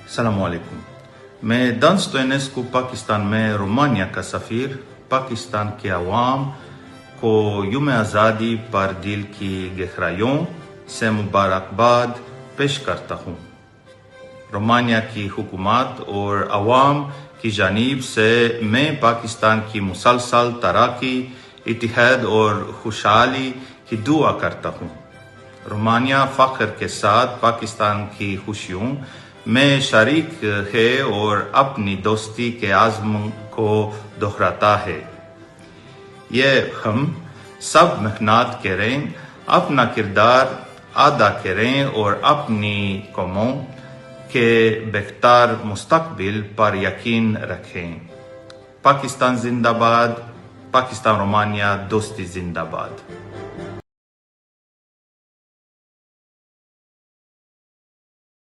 السلام علیکم. میں دان سٹوینسکو پاکستان میں رومانیہ کا سفیر پاکستان کے عوام کو یوم آزادی پر دل کی گہرائیوں سے مبارکباد پیش کرتا ہوں. رومانیہ کی حکومت اور عوام کی جانب سے میں پاکستان کی مسلسل ترقی، اتحاد اور خوشحالی کی دعا کرتا ہوں. رومانیہ فخر کے ساتھ پاکستان کی خوشیوں میں شریک ہے اور اپنی دوستی کے عزم کو دہراتا ہے. یہ ہم سب محنت کریں، اپنا کردار ادا کریں اور اپنی قوموں کے بہتر مستقبل پر یقین رکھیں. پاکستان زندہ باد. پاکستان رومانیہ دوستی زندہ باد.